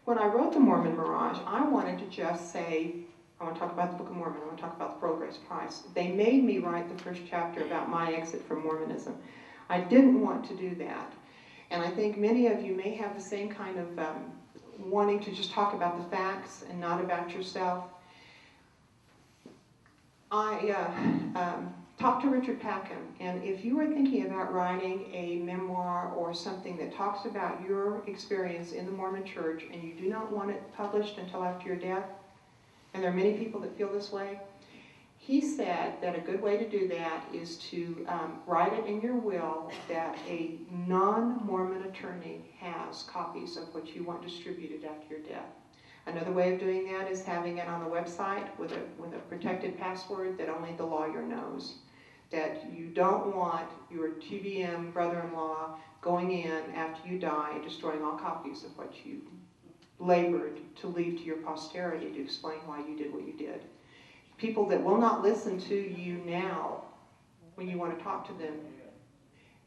When I wrote the Mormon Mirage, I wanted to just say, I want to talk about the Book of Mormon, I want to talk about the Progress Price. They made me write the first chapter about my exit from Mormonism. I didn't want to do that. And I think many of you may have the same kind of wanting to just talk about the facts and not about yourself. I talked to Richard Packham, and if you are thinking about writing a memoir or something that talks about your experience in the Mormon Church and you do not want it published until after your death, and there are many people that feel this way, he said that a good way to do that is to write it in your will that a non-Mormon attorney has copies of what you want distributed after your death. Another way of doing that is having it on the website with a protected password that only the lawyer knows. That you don't want your TBM brother-in-law going in after you die, destroying all copies of what you labored to leave to your posterity to explain why you did what you did. People that will not listen to you now when you want to talk to them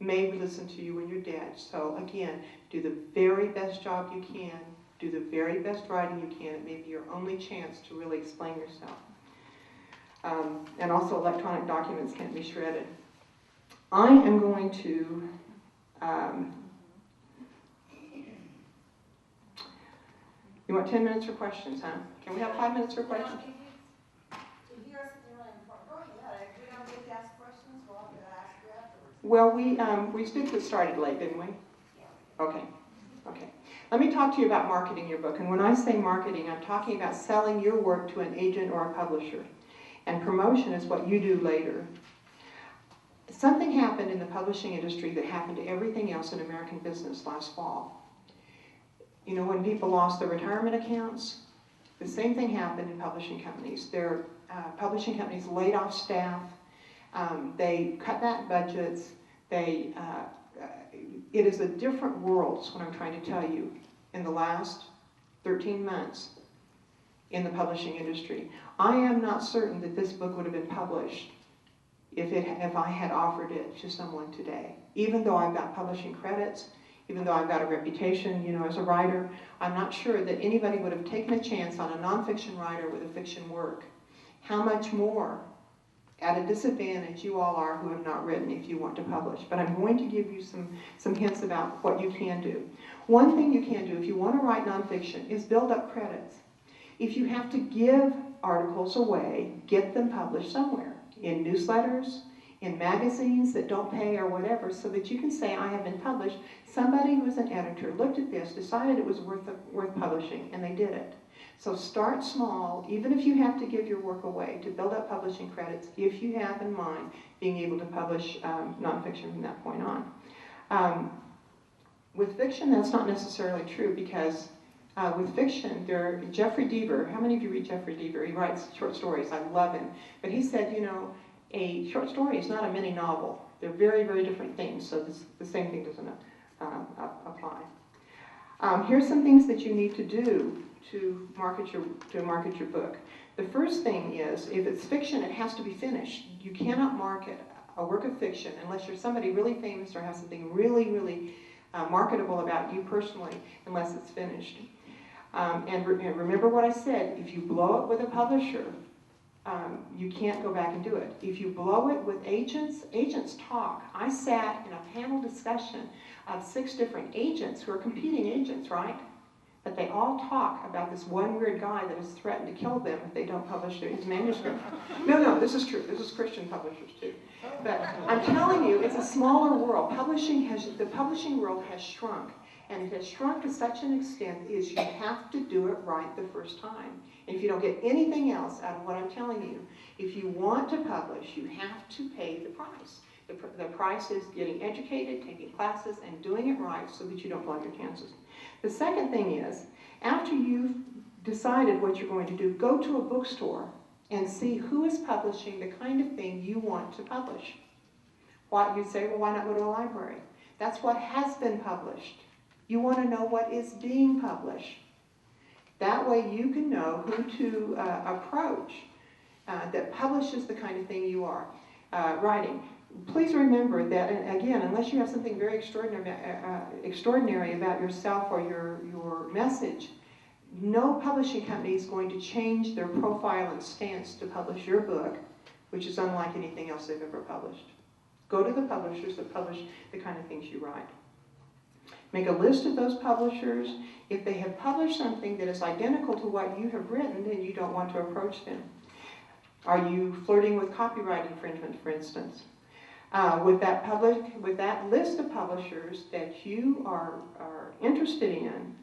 may listen to you when you're dead. So again, do the very best job you can. Do the very best writing you can. It may be your only chance to really explain yourself. And also electronic documents can't be shredded. I am going to you want 10 minutes for questions, huh? Can we have 5 minutes for questions? Well, we did get started late, didn't we? Okay. Okay. Let me talk to you about marketing your book. And when I say marketing, I'm talking about selling your work to an agent or a publisher. And promotion is what you do later. Something happened in the publishing industry that happened to everything else in American business last fall. You know, when people lost their retirement accounts, the same thing happened in publishing companies. Their publishing companies laid off staff. They cut back budgets. It is a different world, is what I'm trying to tell you, in the last 13 months in the publishing industry. I am not certain that this book would have been published if I had offered it to someone today. Even though I've got publishing credits, even though I've got a reputation, you know, as a writer, I'm not sure that anybody would have taken a chance on a nonfiction writer with a fiction work. How much more at a disadvantage you all are who have not written if you want to publish. But I'm going to give you some hints about what you can do. One thing you can do if you want to write nonfiction is build up credits. If you have to give articles away, get them published somewhere. In newsletters, in magazines that don't pay or whatever, so that you can say, I have been published. Somebody who was an editor looked at this, decided it was worth publishing, and they did it. So start small, even if you have to give your work away, to build up publishing credits, if you have in mind being able to publish nonfiction from that point on. With fiction, that's not necessarily true, because with fiction, Jeffrey Deaver, how many of you read Jeffrey Deaver? He writes short stories, I love him. But he said, you know, a short story is not a mini novel. They're very, very different things, so the same thing doesn't apply. Here's some things that you need to do to market your book. The first thing is, if it's fiction, it has to be finished. You cannot market a work of fiction unless you're somebody really famous or has something really, really marketable about you personally, unless it's finished. And remember what I said, if you blow it with a publisher, you can't go back and do it. If you blow it with agents, agents talk. I sat in a panel discussion of 6 different agents who are competing agents, right? But they all talk about this one weird guy that has threatened to kill them if they don't publish his manuscript. No, this is true. This is Christian publishers too. But I'm telling you, it's a smaller world. The publishing world has shrunk. And it has shrunk to such an extent is you have to do it right the first time. And if you don't get anything else out of what I'm telling you, if you want to publish, you have to pay the price. The price is getting educated, taking classes, and doing it right so that you don't blow your chances. The second thing is, after you've decided what you're going to do, go to a bookstore and see who is publishing the kind of thing you want to publish. You say, well, why not go to a library? That's what has been published. You want to know what is being published. That way you can know who to approach that publishes the kind of thing you are writing. please remember that, and again, unless you have something very extraordinary about yourself or your message, no publishing company is going to change their profile and stance to publish your book, which is unlike anything else they've ever published. Go to the publishers that publish the kind of things you write. Make a list of those publishers. If they have published something that is identical to what you have written, then you don't want to approach them. Are you flirting with copyright infringement, for instance? With that list of publishers that you are interested in,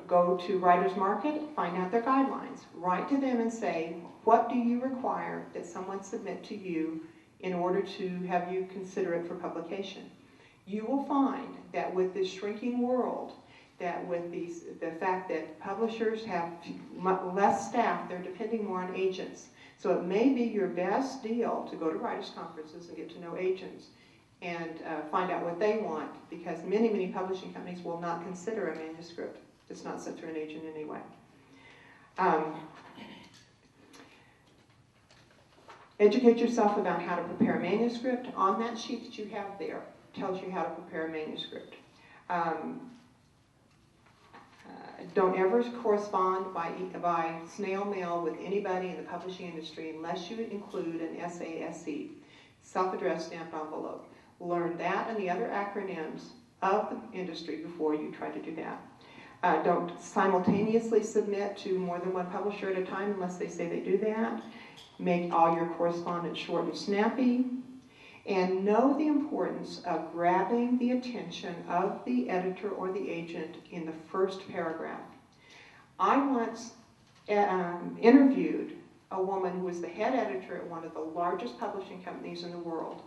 go to Writer's Market, find out their guidelines. Write to them and say, what do you require that someone submit to you in order to have you consider it for publication? You will find that with this shrinking world, that with the fact that publishers have less staff, they're depending more on agents. So it may be your best deal to go to writers' conferences and get to know agents and find out what they want, because many, many publishing companies will not consider a manuscript that's not sent through an agent anyway. Educate yourself about how to prepare a manuscript. On that sheet that you have there, tells you how to prepare a manuscript. Don't ever correspond by snail mail with anybody in the publishing industry unless you include an SASE, self-addressed stamped envelope. Learn that and the other acronyms of the industry before you try to do that. Don't simultaneously submit to more than one publisher at a time unless they say they do that. Make all your correspondence short and snappy. And know the importance of grabbing the attention of the editor or the agent in the first paragraph. I once interviewed a woman who was the head editor at one of the largest publishing companies in the world.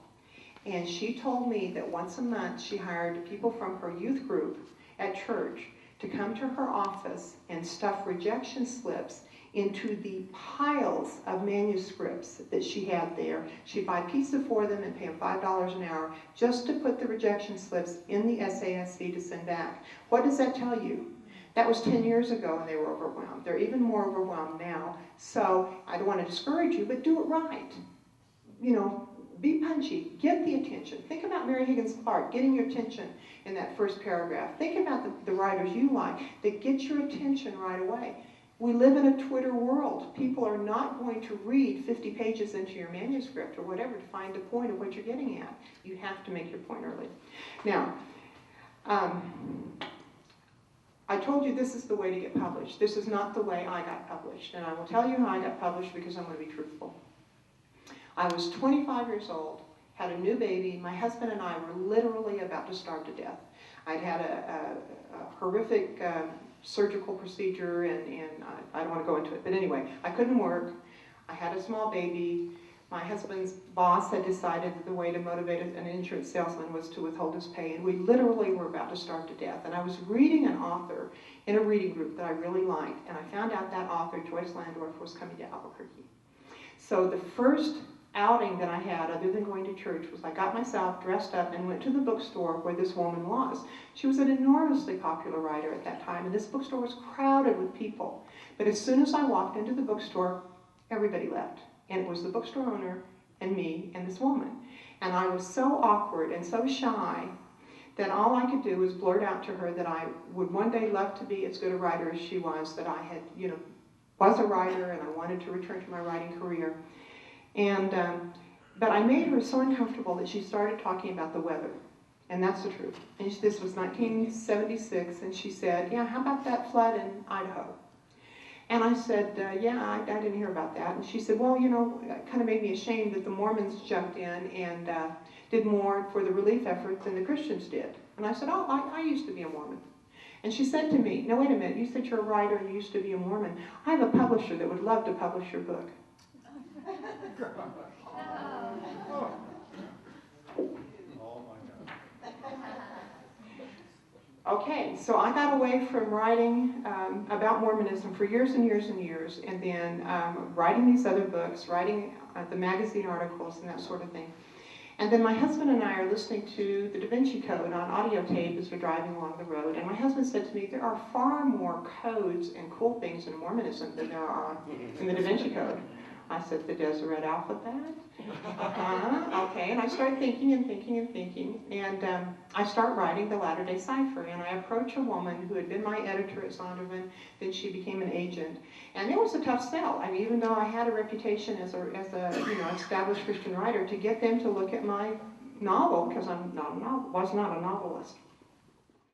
And she told me that once a month she hired people from her youth group at church to come to her office and stuff rejection slips into the piles of manuscripts that she had there. She'd buy pizza for them and pay them $5 an hour just to put the rejection slips in the SASC to send back. What does that tell you? That was 10 years ago and they were overwhelmed. They're even more overwhelmed now. So I don't want to discourage you, but do it right. You know, be punchy, get the attention. Think about Mary Higgins Clark getting your attention in that first paragraph. Think about the writers you like that get your attention right away. We live in a Twitter world. People are not going to read 50 pages into your manuscript or whatever to find the point of what you're getting at. You have to make your point early. Now, I told you this is the way to get published. This is not the way I got published. And I will tell you how I got published because I'm going to be truthful. I was 25 years old, had a new baby. My husband and I were literally about to starve to death. I'd had a horrific surgical procedure, and I don't want to go into it, but anyway, I couldn't work. I had a small baby. My husband's boss had decided that the way to motivate an insurance salesman was to withhold his pay, and we literally were about to starve to death. And I was reading an author in a reading group that I really liked, and I found out that author, Joyce Landorf, was coming to Albuquerque. So the first outing that I had, other than going to church, was I got myself dressed up and went to the bookstore where this woman was. She was an enormously popular writer at that time, and this bookstore was crowded with people. But as soon as I walked into the bookstore, everybody left. And it was the bookstore owner and me and this woman. And I was so awkward and so shy that all I could do was blurt out to her that I would one day love to be as good a writer as she was, that I had, was a writer and I wanted to return to my writing career. And, but I made her so uncomfortable that she started talking about the weather. And that's the truth. And this was 1976, and she said, yeah, how about that flood in Idaho? And I said, yeah, I didn't hear about that. And she said, well, it kind of made me ashamed that the Mormons jumped in and did more for the relief effort than the Christians did. And I said, oh, I used to be a Mormon. And she said to me, no, wait a minute, you said you're a writer and you used to be a Mormon. I have a publisher that would love to publish your book. Okay, so I got away from writing about Mormonism for years and years and years, and then writing these other books, writing the magazine articles and that sort of thing. And then my husband and I are listening to the Da Vinci Code on audio tape as we're driving along the road, and my husband said to me, there are far more codes and cool things in Mormonism than there are in the Da Vinci Code. I said, the Deseret alphabet? Okay, and I started thinking and thinking and thinking, and I start writing the Latter-day Cipher, and I approach a woman who had been my editor at Zondervan, then she became an agent, and it was a tough sell. I mean, even though I had a reputation as a established Christian writer, to get them to look at my novel, because was not a novelist.